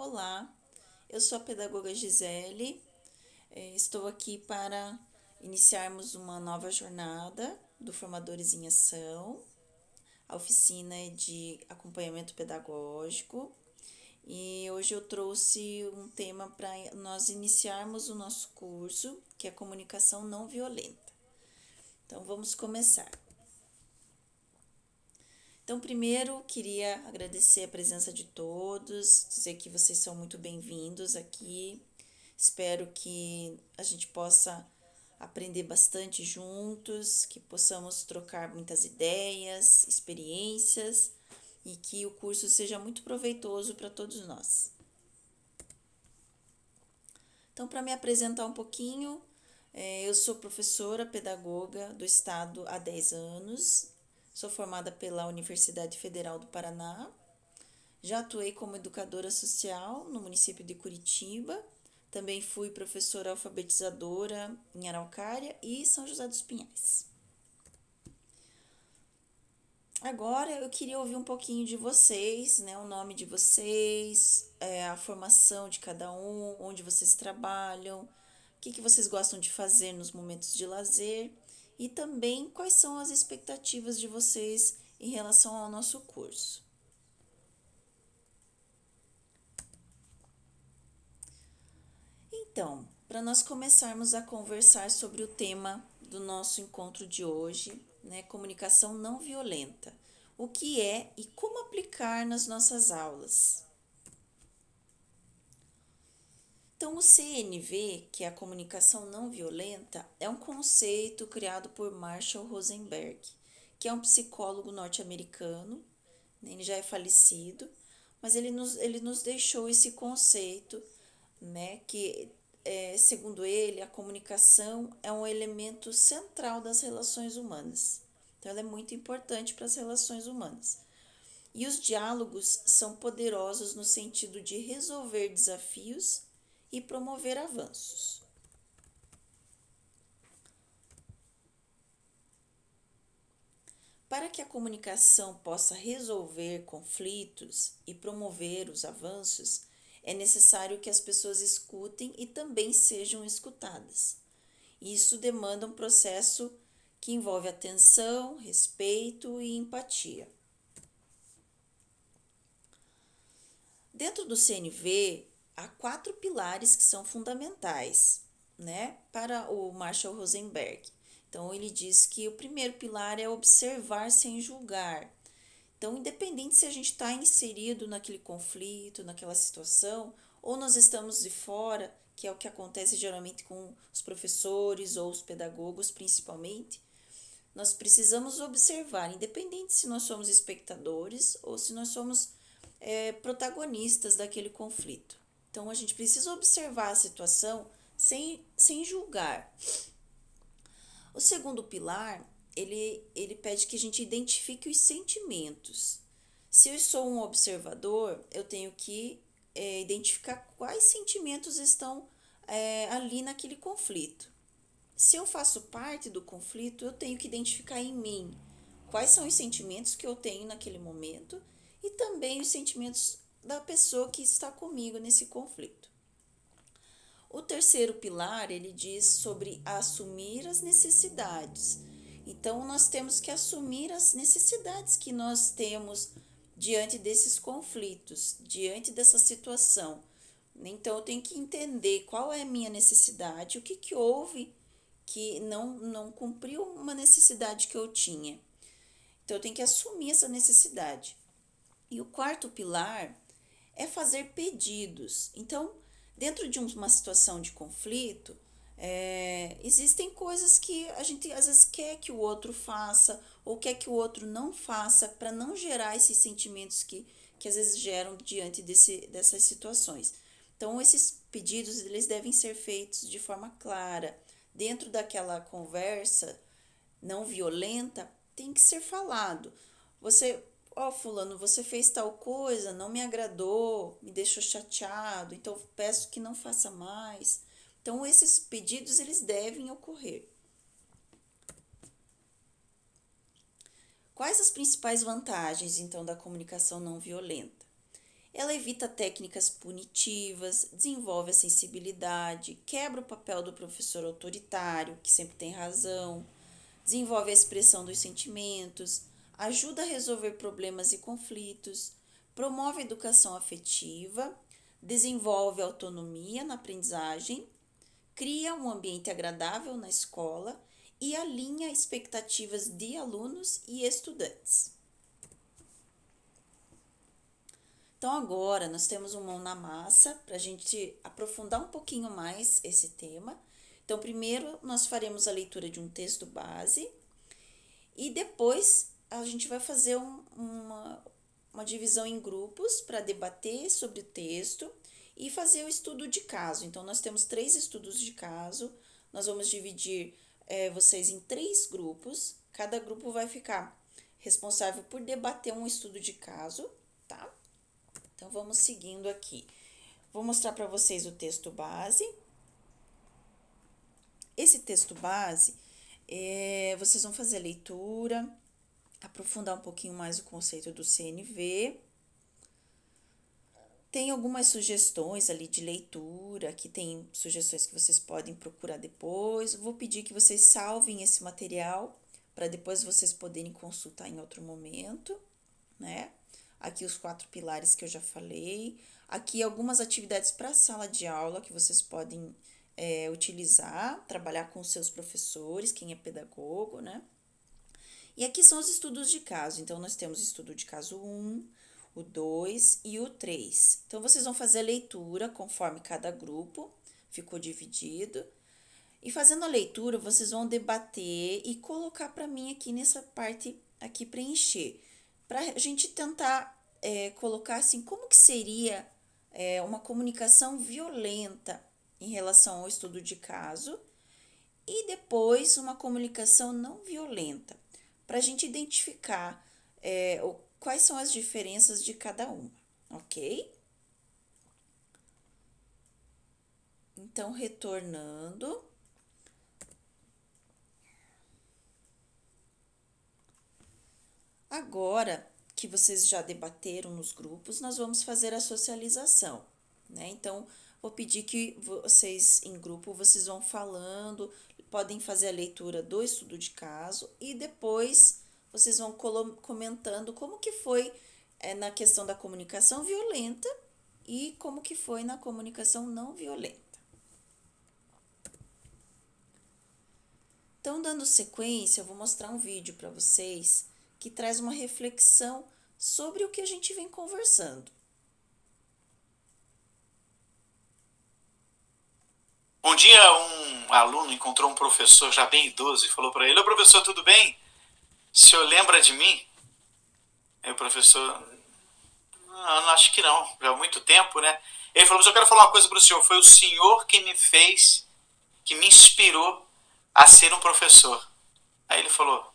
Olá, eu sou a pedagoga Gisele. Estou aqui para iniciarmos uma nova jornada do Formadores em Ação. A oficina é de acompanhamento pedagógico e hoje eu trouxe um tema para nós iniciarmos o nosso curso, que é comunicação não violenta. Então vamos começar. Então, primeiro, queria agradecer a presença de todos, dizer que vocês são muito bem-vindos aqui. Espero que a gente possa aprender bastante juntos, que possamos trocar muitas ideias, experiências e que o curso seja muito proveitoso para todos nós. Então, para me apresentar um pouquinho, eu sou professora pedagoga do estado há 10 anos, sou formada pela Universidade Federal do Paraná, já atuei como educadora social no município de Curitiba, também fui professora alfabetizadora em Araucária e São José dos Pinhais. Agora eu queria ouvir um pouquinho de vocês, né? O nome de vocês, a formação de cada um, onde vocês trabalham, o que vocês gostam de fazer nos momentos de lazer e também quais são as expectativas de vocês em relação ao nosso curso. Então, para nós começarmos a conversar sobre o tema do nosso encontro de hoje, né, comunicação não violenta, o que é e como aplicar nas nossas aulas. Então, o CNV, que é a comunicação não violenta, é um conceito criado por Marshall Rosenberg, que é um psicólogo norte-americano, né, ele já é falecido, mas ele nos deixou esse conceito, né, que segundo ele, a comunicação é um elemento central das relações humanas. Então, ela é muito importante para as relações humanas. E os diálogos são poderosos no sentido de resolver desafios e promover avanços. Para que a comunicação possa resolver conflitos e promover os avanços, é necessário que as pessoas escutem e também sejam escutadas. Isso demanda um processo que envolve atenção, respeito e empatia. Dentro do CNV, há 4 pilares que são fundamentais, né, para o Marshall Rosenberg. Então, ele diz que o primeiro pilar é observar sem julgar. Então, independente se a gente está inserido naquele conflito, naquela situação, ou nós estamos de fora, que é o que acontece geralmente com os professores ou os pedagogos principalmente, nós precisamos observar, independente se nós somos espectadores ou se nós somos protagonistas daquele conflito. Então, a gente precisa observar a situação sem julgar. O segundo pilar, ele pede que a gente identifique os sentimentos. Se eu sou um observador, eu tenho que identificar quais sentimentos estão ali naquele conflito. Se eu faço parte do conflito, eu tenho que identificar em mim quais são os sentimentos que eu tenho naquele momento e também os sentimentos da pessoa que está comigo nesse conflito. O terceiro pilar, ele diz sobre assumir as necessidades. Então, nós temos que assumir as necessidades que nós temos diante desses conflitos, diante dessa situação. Então, eu tenho que entender qual é a minha necessidade, o que houve que não cumpriu uma necessidade que eu tinha. Então, eu tenho que assumir essa necessidade. E o quarto pilar é fazer pedidos. Então, dentro de uma situação de conflito, existem coisas que a gente às vezes quer que o outro faça ou quer que o outro não faça para não gerar esses sentimentos que às vezes geram diante dessas situações. Então, esses pedidos eles devem ser feitos de forma clara. Dentro daquela conversa não violenta, tem que ser falado. Fulano, você fez tal coisa, não me agradou, me deixou chateado, então peço que não faça mais. Então, esses pedidos, eles devem ocorrer. Quais as principais vantagens, então, da comunicação não violenta? Ela evita técnicas punitivas, desenvolve a sensibilidade, quebra o papel do professor autoritário, que sempre tem razão, desenvolve a expressão dos sentimentos, ajuda a resolver problemas e conflitos, promove a educação afetiva, desenvolve autonomia na aprendizagem, cria um ambiente agradável na escola e alinha expectativas de alunos e estudantes. Então, agora nós temos um mão na massa para a gente aprofundar um pouquinho mais esse tema. Então, primeiro nós faremos a leitura de um texto base e depois a gente vai fazer uma divisão em grupos para debater sobre o texto e fazer o estudo de caso. Então, nós temos 3 estudos de caso, nós vamos dividir vocês em 3 grupos, cada grupo vai ficar responsável por debater um estudo de caso, tá? Então, vamos seguindo aqui. Vou mostrar para vocês o texto base. Esse texto base, vocês vão fazer a leitura, aprofundar um pouquinho mais o conceito do CNV. Tem algumas sugestões ali de leitura, aqui tem sugestões que vocês podem procurar depois. Vou pedir que vocês salvem esse material para depois vocês poderem consultar em outro momento, né? Aqui os 4 pilares que eu já falei. Aqui algumas atividades para a sala de aula que vocês podem utilizar, trabalhar com seus professores, quem é pedagogo, né? E aqui são os estudos de caso. Então, nós temos o estudo de caso 1, o 2 e o 3. Então, vocês vão fazer a leitura conforme cada grupo ficou dividido. E fazendo a leitura, vocês vão debater e colocar para mim aqui nessa parte aqui preencher. Para a gente tentar colocar assim, como que seria uma comunicação violenta em relação ao estudo de caso e depois uma comunicação não violenta, para a gente identificar quais são as diferenças de cada uma, ok? Então, retornando. Agora que vocês já debateram nos grupos, nós vamos fazer a socialização, né? Então, vou pedir que vocês, em grupo, vocês vão falando, podem fazer a leitura do estudo de caso e depois vocês vão comentando como que foi na questão da comunicação violenta e como que foi na comunicação não violenta. Então, dando sequência, eu vou mostrar um vídeo para vocês que traz uma reflexão sobre o que a gente vem conversando. Um dia um aluno encontrou um professor já bem idoso e falou para ele: "Ô professor, tudo bem? O senhor lembra de mim?" Aí o professor: "Não, acho que não, já há muito tempo, né?" Ele falou: "Mas eu quero falar uma coisa para o senhor, foi o senhor que me fez, que me inspirou a ser um professor." Aí ele falou: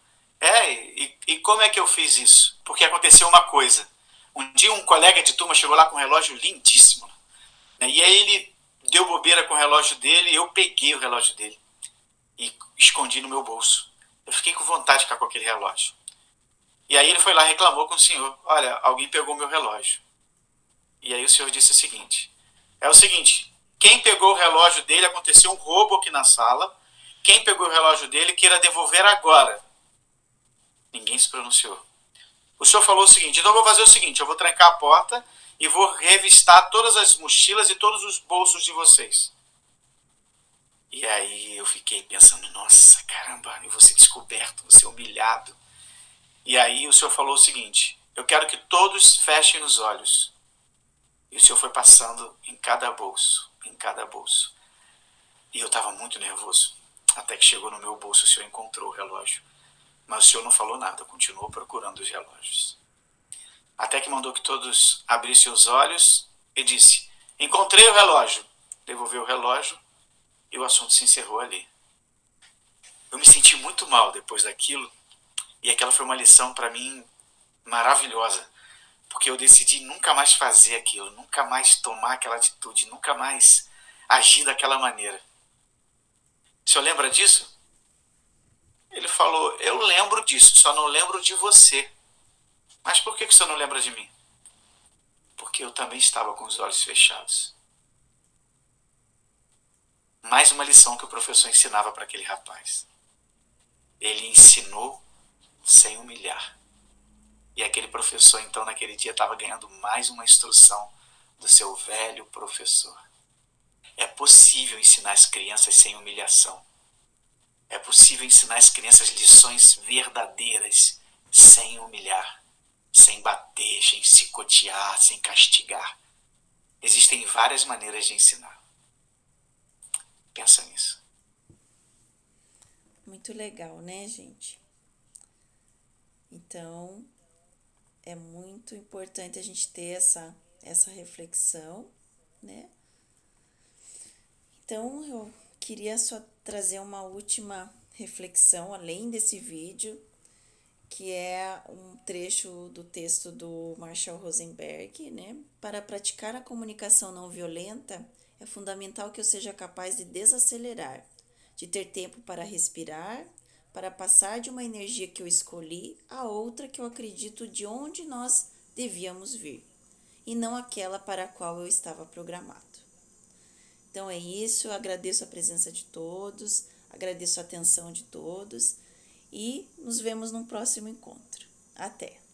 e como é que eu fiz isso? Porque aconteceu uma coisa. Um dia um colega de turma chegou lá com um relógio lindíssimo, né? E aí ele deu bobeira com o relógio dele e eu peguei o relógio dele e escondi no meu bolso. Eu fiquei com vontade de ficar com aquele relógio. E aí ele foi lá e reclamou com o senhor: "Olha, alguém pegou meu relógio." E aí o senhor disse o seguinte: "É o seguinte, quem pegou o relógio dele, aconteceu um roubo aqui na sala. Quem pegou o relógio dele queira devolver agora." Ninguém se pronunciou. O senhor falou o seguinte: "Então eu vou fazer o seguinte, eu vou trancar a porta e vou revistar todas as mochilas e todos os bolsos de vocês." E aí eu fiquei pensando: nossa, caramba, eu vou ser descoberto, vou ser humilhado. E aí o senhor falou o seguinte: "Eu quero que todos fechem os olhos." E o senhor foi passando em cada bolso, em cada bolso. E eu estava muito nervoso. Até que chegou no meu bolso, o senhor encontrou o relógio. Mas o senhor não falou nada, continuou procurando os relógios. Até que mandou que todos abrissem os olhos e disse: "Encontrei o relógio." Devolveu o relógio e o assunto se encerrou ali. Eu me senti muito mal depois daquilo e aquela foi uma lição para mim maravilhosa, porque eu decidi nunca mais fazer aquilo, nunca mais tomar aquela atitude, nunca mais agir daquela maneira. O senhor lembra disso? Ele falou: "Eu lembro disso, só não lembro de você." "Mas por que o senhor não lembra de mim?" porque eu também estava com os olhos fechados. Mais uma lição que o professor ensinava para aquele rapaz. Ele ensinou sem humilhar. E aquele professor, então, naquele dia, estava ganhando mais uma instrução do seu velho professor. É possível ensinar as crianças sem humilhação. É possível ensinar as crianças lições verdadeiras sem humilhar, sem bater, sem chicotear, sem castigar. Existem várias maneiras de ensinar. Pensa nisso. Muito legal, né, gente? Então, é muito importante a gente ter essa reflexão, né? Então, eu queria só trazer uma última reflexão, além desse vídeo, que é um trecho do texto do Marshall Rosenberg, né? Para praticar a comunicação não violenta, é fundamental que eu seja capaz de desacelerar, de ter tempo para respirar, para passar de uma energia que eu escolhi a outra que eu acredito de onde nós devíamos vir, e não aquela para a qual eu estava programado. Então é isso, eu agradeço a presença de todos, agradeço a atenção de todos e nos vemos num próximo encontro. Até!